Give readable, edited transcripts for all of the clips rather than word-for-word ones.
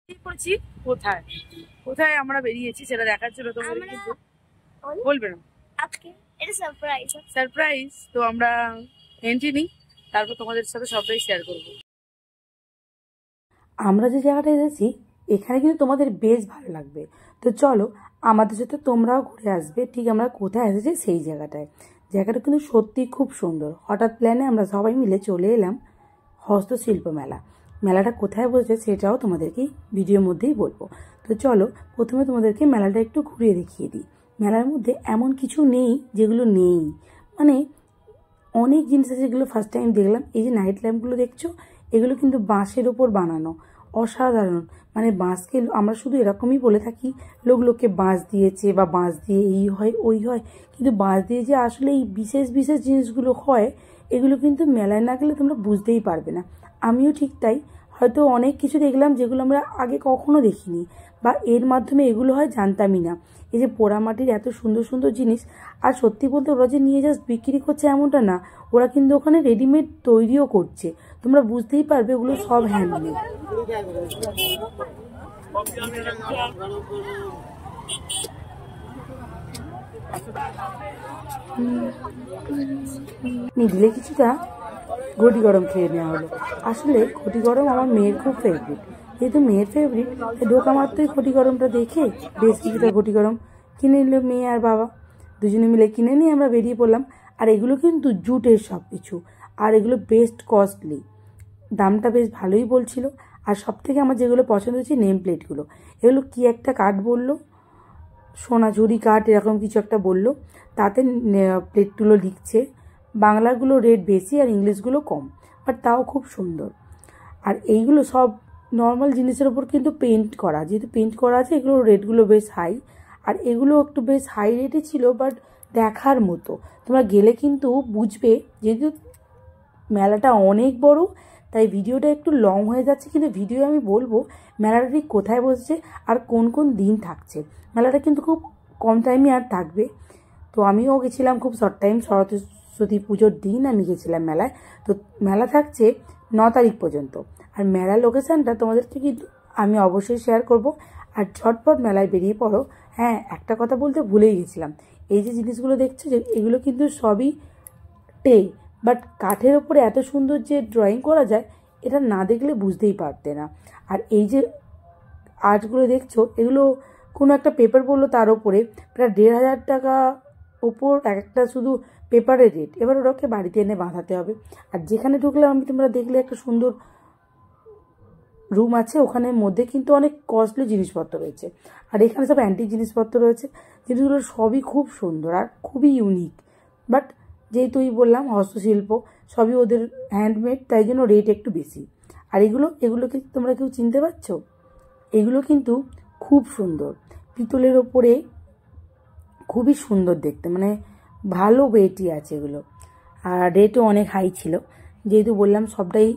করেছি কোথায় কোথায় আমরা বেরিয়েছি সেটা দেখার জন্য তোমাদের কিন্তু বলবে না আজকে এটা সারপ্রাইজ সারপ্রাইজ। তো আমরা এন্ট্রি নিই, তারপর তোমাদের সাথে সবটাই শেয়ার করবো। আমরা যে জায়গাটা এসেছি এখানে কিন্তু তোমাদের বেশ ভালো লাগবে। তো চলো আমাদের সাথে তোমরাও ঘুরে আসবে ঠিক আমরা কোথায় এসেছি সেই জায়গাটায়। জায়গাটা কিন্তু সত্যি খুব সুন্দর। হঠাৎ প্ল্যানে আমরা সবাই মিলে চলে এলাম হস্তশিল্প মেলা। মেলাটা কোথায় বসেছে সেটাও তোমাদেরকে ভিডিওর মধ্যেই বলবো। তো চলো প্রথমে তোমাদেরকে মেলাটা একটু ঘুরিয়ে দেখিয়ে দিই। মেলার মধ্যে এমন কিছু নেই যেগুলো নেই, মানে অনেক জিনিস আছে যেগুলো ফার্স্ট টাইম দেখলাম। এই যে নাইট ল্যাম্পগুলো দেখছো, এগুলো কিন্তু বাঁশের ওপর বানানো, অসাধারণ। মানে বাঁশকে আমরা শুধু এরকমই বলে থাকি লোককে বাঁশ দিয়েছে বা বাঁশ দিয়ে এই হয় ওই হয়, কিন্তু বাঁশ দিয়ে যে আসলে এই বিশেষ বিশেষ জিনিসগুলো হয় এগুলো কিন্তু মেলায় না গেলে তোমরা বুঝতেই পারবে না। আমিও ঠিক তাই, হয়তো অনেক কিছু দেখলাম যেগুলো আমরা আগে কখনো দেখিনি বা এর মাধ্যমে এগুলো হয় জানতামই না। এই যে পোড়ামাটির এত সুন্দর সুন্দর জিনিস, আর সত্যি বলতে ওরা যে নিয়ে জাস্ট বিক্রি করছে এমনটা না, ওরা কিন্তু ওখানে রেডিমেড তৈরিও করছে। তোমরা বুঝতেই পারবে ওগুলো সব হ্যান্ডমেড। মিডিলে কিছুটা ঘটি গরম খেয়ে নেওয়া হলো। আসলে ঘটি গরম আমার মেয়ের খুব ফেভারিট, যেহেতু মেয়ের ফেভারিট ঢোকা মাত্রই ঘটি গরমটা দেখে বেশ কিছুটা ঘটি গরম কিনে নিল মেয়ে আর বাবা। দুজনে মিলে কিনে নিয়ে আমরা বেরিয়ে পড়লাম। আর এগুলো কিন্তু জুটের সব কিছু, আর এগুলো বেস্ট কস্টলি, দামটা বেশ ভালোই বলছিল। আর সব থেকে আমার যেগুলো পছন্দ হচ্ছে নেম প্লেটগুলো। এগুলো কি একটা কাঠ বললো, সোনাঝুরি কাঠ এরকম কিছু একটা বললো, তাতে প্লেটগুলো লিখছে। বাংলাগুলো রেট বেশি আর ইংলিশগুলো কম, বাট তাও খুব সুন্দর। আর এইগুলো সব নর্মাল জিনিসের ওপর কিন্তু পেন্ট করা, যেহেতু পেন্ট করা আছে এগুলোর রেটগুলো বেশ হাই। আর এগুলো একটু বেশ হাই রেটে ছিল, বাট দেখার মতো। তোমরা গেলে কিন্তু বুঝবে, যেহেতু মেলাটা অনেক বড় তাই ভিডিওটা একটু লং হয়ে যাচ্ছে, কিন্তু ভিডিও আমি বলবো মেলাটা ঠিক কোথায় বসছে আর কোন কোন দিন থাকছে। মেলাটা কিন্তু খুব কম টাইমে আর থাকবে। তো আমিও গেছিলাম খুব শর্ট টাইম, সরস্বতী পুজোর দিন আমি গেছিলাম মেলায়। তো মেলা থাকছে 9 তারিখ পর্যন্ত। আর মেলার লোকেশানটা তোমাদেরকে কিন্তু আমি অবশ্যই শেয়ার করব। আর ঝটপট মেলায় বেরিয়ে পড়ো। হ্যাঁ, একটা কথা বলতে ভুলেই গেছিলাম, এই যে জিনিসগুলো দেখছো যে এগুলো কিন্তু সবই টে, বাট কাঠের ওপরে এত সুন্দর যে ড্রয়িং করা যায় এটা না দেখলে বুঝতেই পারতে না। আর এই যে আর্টগুলো দেখছো এগুলো কোনো একটা পেপার বললো তার ওপরে প্রায় 1,500 টাকা ওপর এক একটা শুধু পেপারের রেট। এবার ওটাকে বাড়িতে এনে বাঁধাতে হবে। আর যেখানে ঢুকলাম আমি, তোমরা দেখলে একটা সুন্দর রুম আছে, ওখানের মধ্যে কিন্তু অনেক কস্টলি জিনিসপত্র রয়েছে। আর এখানে সব অ্যান্টিক জিনিসপত্র রয়েছে, জিনিসগুলো সবই খুব সুন্দর আর খুবই ইউনিক। বাট যেহেতুই বললাম হস্তশিল্প, সবই ওদের হ্যান্ডমেড, তাই জন্য রেট একটু বেশি। আর এগুলোকে তোমরা কেউ চিনতে পারছো? এগুলো কিন্তু খুব সুন্দর, পিতলের ওপরে খুবই সুন্দর দেখতে, মানে ভালো ওয়েটই আছে এগুলো। আর রেটও অনেক হাই ছিল, যেহেতু বললাম সবটাই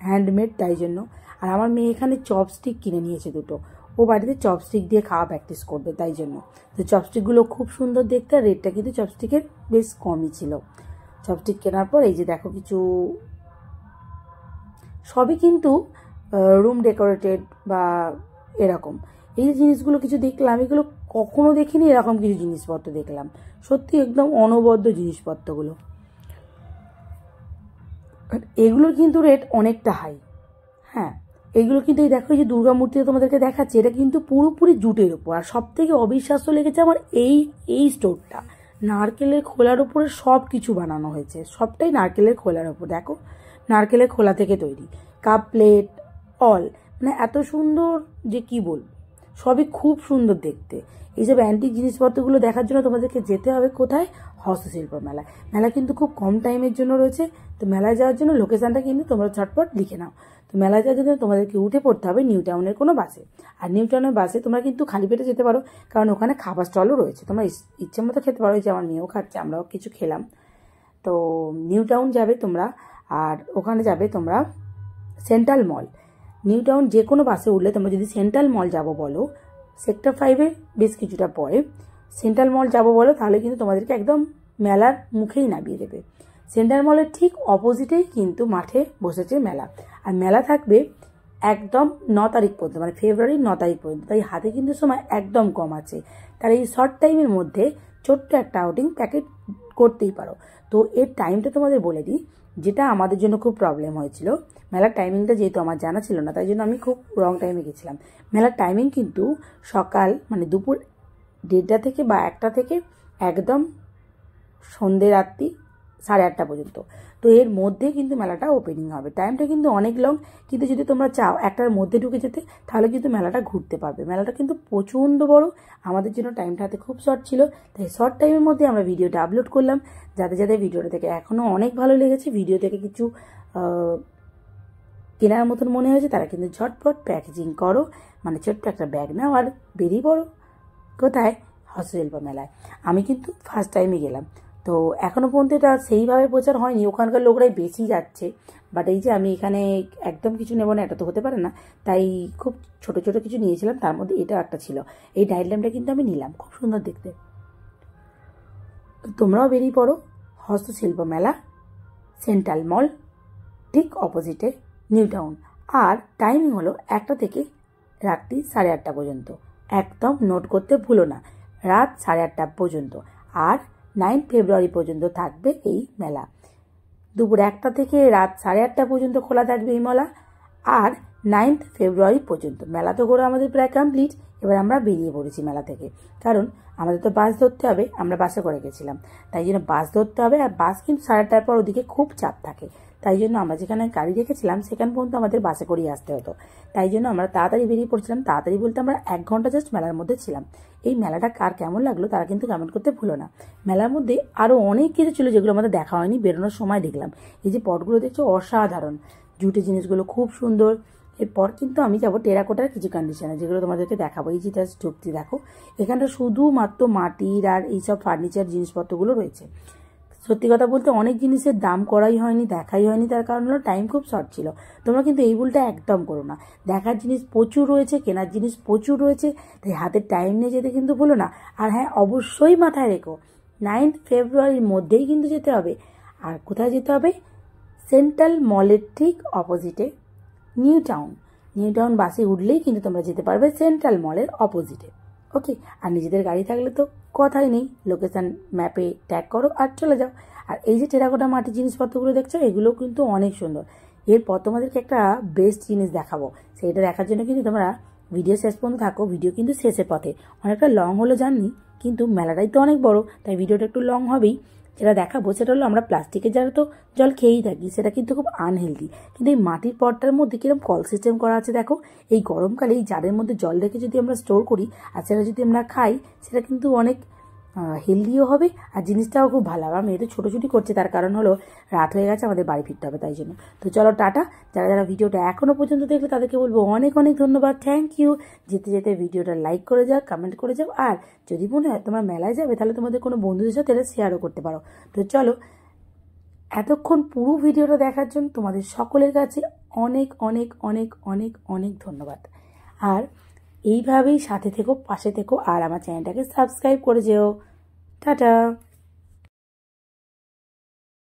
হ্যান্ডমেড তাই জন্য। আর আমার মেয়ে এখানে চপস্টিক কিনে নিয়েছে দুটো, ও বাড়িতে চপস্টিক দিয়ে খাওয়া প্র্যাকটিস করবে তাই জন্য। তো চপস্টিকগুলো খুব সুন্দর দেখতে, আর রেটটা কিন্তু চপস্টিকের বেশ কমই ছিল। চপস্টিক কেনার পর এই যে দেখো কিছু, সবই কিন্তু রুম ডেকোরেটেড বা এরকম। এই যে জিনিসগুলো কিছু দেখলাম, এগুলো কখনো দেখিনি, এরকম কিছু জিনিসপত্র দেখলাম। সত্যি একদম অনবদ্য জিনিসপত্রগুলো। এগুলোর কিন্তু রেট অনেকটা হাই। হ্যাঁ, এগুলো কিন্তু এই দেখো, এই যে দুর্গা মূর্তিটা তোমাদেরকে দেখাচ্ছে, এটা কিন্তু পুরোপুরি জুটের ওপর। আর সব থেকে অবিশ্বাস্য লেগেছে আমার এই স্টোরটা, নারকেলের খোলার ওপরে সব কিছু বানানো হয়েছে, সবটাই নারকেলের খোলার ওপর। দেখো নারকেলের খোলা থেকে তৈরি কাপ প্লেট অল, মানে এত সুন্দর যে কি বলবো, সবই খুব সুন্দর দেখতে। এইসব অ্যান্টিক জিনিসপত্রগুলো দেখার জন্য তোমাদেরকে যেতে হবে কোথায়? হস্তশিল্প মেলায়। মেলা কিন্তু খুব কম টাইমের জন্য রয়েছে। তো মেলায় যাওয়ার জন্য লোকেশানটা কিন্তু তোমরা ঝটপট লিখে নাও। তো মেলায় যাওয়ার জন্য তোমাদেরকে উঠে পড়তে হবে নিউ টাউনের কোনো বাসে। আর নিউ টাউনের বাসে তোমরা কিন্তু খালি পেটে যেতে পারো, কারণ ওখানে খাবার স্টলও রয়েছে, তোমরা ইচ্ছে মতো খেতে পারো। যে আমার মেয়েও খাচ্ছে, আমরাও কিছু খেলাম। তো নিউ টাউন যাবে তোমরা, আর ওখানে যাবে তোমরা সেন্ট্রাল মল। নিউ টাউন যে কোনো বাসে উঠলে তোমরা যদি সেন্ট্রাল মল যাবো বলো, সেক্টর 5-এর বেশ কিছুটা পরে সেন্ট্রাল মল যাবো বলো, তাহলে কিন্তু তোমাদেরকে একদম মেলার মুখেই নামিয়ে দেবে। সেন্ট্রাল মলের ঠিক অপোজিটেই কিন্তু মাঠে বসেছে মেলা। আর মেলা থাকবে একদম 9 তারিখ পর্যন্ত, মানে ফেব্রুয়ারির 9 তারিখ পর্যন্ত। তাই হাতে কিন্তু সময় একদম কম আছে। তার এই শর্ট টাইমের মধ্যে ছোট্ট একটা আউটিং প্যাকেট করতেই পারো। তো এর টাইমটা তোমাদের বলে দিই, যেটা আমাদের জন্য খুব প্রবলেম হয়েছিল। মেলার টাইমিংটা যেহেতু আমার জানা ছিল না, তাই জন্য আমি খুব রং টাইমে গেছিলাম। মেলার টাইমিং কিন্তু সকাল মানে দুপুর 1:30 থেকে বা 1টা থেকে একদম সন্ধ্যে রাত্রি 8:30 পর্যন্ত। তো এর মধ্যে কিন্তু মেলাটা ওপেনিং হবে। টাইমটা কিন্তু অনেক লং, কিন্তু যদি তোমরা চাও 1টার মধ্যে ঢুকে যেতে, তাহলে কিন্তু মেলাটা ঘুরতে পারবে। মেলাটা কিন্তু প্রচণ্ড বড়, আমাদের জন্য টাইমটা হাতে খুব শর্ট ছিল, তাই শর্ট টাইমের মধ্যে আমরা ভিডিওটা আপলোড করলাম। যাদের যাদের ভিডিওটা থেকে এখনও অনেক ভালো লেগেছে, ভিডিও থেকে কিছু কেনার মতন মনে হয়েছে, তারা কিন্তু ঝটপট প্যাকেজিং করো, মানে ছোট্ট একটা ব্যাগ নাও আর বেরিয়ে পড়ো। কোথায়? হস্তশিল্প মেলায়। আমি কিন্তু ফার্স্ট টাইমে গেলাম, তো এখনও পর্যন্ত এটা সেইভাবে প্রচার হয়নি, ওখানকার লোকরাই বেশি যাচ্ছে। বাট এই যে আমি এখানে একদম কিছু নেব না, এটা তো হতে পারে না, তাই খুব ছোট ছোট কিছু নিয়েছিলাম, তার মধ্যে এটা একটা ছিল। এই নাইট ল্যাম্পটা কিন্তু আমি নিলাম, খুব সুন্দর দেখতে। তো তোমরাও বেরিয়ে পড়ো হস্তশিল্প মেলা, সেন্ট্রাল মল ঠিক অপোজিটে, নিউ টাউন। আর টাইমিং হলো 1টা থেকে রাত্রি 8:30 পর্যন্ত। একদম নোট করতে ভুলো না, রাত 8:30 পর্যন্ত। আর 9 ফেব্রুয়ারি পর্যন্ত থাকবে এই মেলা। দুপুর 1টা থেকে রাত 8:30 পর্যন্ত খোলা থাকবে এই মেলা। আর 9 ফেব্রুয়ারি পর্যন্ত। মেলা তো ঘোরা আমাদের প্রায় কমপ্লিট। এবার আমরা বেরিয়ে পড়েছি মেলা থেকে, কারণ আমাদের তো বাস ধরতে হবে, আমরা বাসে করে গেছিলাম, তাই জন্য বাস ধরতে হবে। আর বাস কিন্তু 8:30 পর ওদিকে খুব চাপ থাকে, তাই জন্য আমরা যেখানে গাড়ি রেখেছিলাম সেখান পর্যন্ত আমাদের বাসে করেই আসতে হতো। তাই জন্য আমরা তাড়াতাড়ি বেরিয়ে পড়ছিলাম। তাড়াতাড়ি বলতে আমরা 1 ঘন্টা জাস্ট মেলার মধ্যে ছিলাম। এই মেলাটা কার কেমন লাগলো তারা কিন্তু কমেন্ট করতে ভুলো না। মেলার মধ্যে আরও অনেক কিছু ছিল যেগুলো আমাদের দেখা হয়নি, বেরোনোর সময় দেখলাম। এই যে পটগুলো দেখছো, অসাধারণ জুটের জিনিসগুলো, খুব সুন্দর। এরপর কিন্তু আমি যাবো টেরাকোটার কিছু কন্ডিশনে, যেগুলো তোমাদেরকে দেখাবো। এই যে জাস্ট ঢুকতে দেখো, এখানটা শুধুমাত্র মাটির আর এইসব ফার্নিচার জিনিসপত্রগুলো রয়েছে। সত্যি কথা বলতে অনেক জিনিসের দাম করাই হয়নি, দেখাই হয়নি, তার কারণ হলো টাইম খুব শর্ট ছিল। তোমরা কিন্তু এই ভুলটা একদম করো না। দেখার জিনিস প্রচুর রয়েছে, কেনার জিনিস প্রচুর রয়েছে, তাই হাতের টাইম নিয়ে যেতে কিন্তু ভুলো না। আর হ্যাঁ, অবশ্যই মাথায় রেখো 9 ফেব্রুয়ারির মধ্যেই কিন্তু যেতে হবে। আর কোথায় যেতে হবে? সেন্ট্রাল মলের ঠিক অপোজিটে নিউ টাউন। নিউ টাউন বাসে উঠলেই কিন্তু তোমরা যেতে পারবে সেন্ট্রাল মলের অপোজিটে। ওকে, আর নিজেদের গাড়ি থাকলে তো কথাই নেই, লোকেশন ম্যাপে ট্যাগ করো আর চলে যাও। আর এই যে টেরাকোটা মাটির জিনিসপত্রগুলো দেখছো, এগুলো কিন্তু অনেক সুন্দর। এরপর তোমাদেরকে একটা বেস্ট জিনিস দেখাবো, সেইটা দেখার জন্য কিন্তু তোমরা ভিডিও শেষ পর্যন্ত থাকো। ভিডিও কিন্তু শেষের পথে, অনেকটা লং হলো জানি, কিন্তু মেলাটাই তো অনেক বড়, তাই ভিডিওটা একটু লং হবেই। যেটা দেখাবো সেটা হলো, আমরা প্লাস্টিকের জারে তো জল খেয়েই থাকি, সেটা কিন্তু খুব আনহেলদি। কিন্তু এই মাটির পটটার মধ্যে কিরকম কল সিস্টেম করা আছে দেখো। এই গরমকালে এই জারের মধ্যে জল রেখে যদি আমরা স্টোর করি আর সেটা যদি আমরা খাই, সেটা কিন্তু অনেক হেলদিও হবে আর জিনিসটাও খুব ভালো হবে। আমি এটা ছোটোছুটি করছি, তার কারণ হলো রাত হয়ে গেছে, আমাদের বাড়ি ফিরতে হবে, তাই জন্য। তো চলো টাটা। যারা যারা ভিডিওটা এখনও পর্যন্ত দেখলে তাদেরকে বলবো অনেক অনেক ধন্যবাদ, থ্যাংক ইউ। যেতে যেতে ভিডিওটা লাইক করে যাও, কমেন্ট করে যাও। আর যদি মনে হয় তোমরা মেলায় যাবে, তাহলে তোমাদের কোনো বন্ধুদের সাথে এটা শেয়ারও করতে পারো। তো চলো, এতক্ষণ পুরো ভিডিওটা দেখার জন্য তোমাদের সকলের কাছে অনেক অনেক অনেক অনেক অনেক ধন্যবাদ। আর এইভাবেই সাথে থেকো, পাশে থেকো, আর আমার চ্যানেলটাকে সাবস্ক্রাইব করে যেও। টাটা।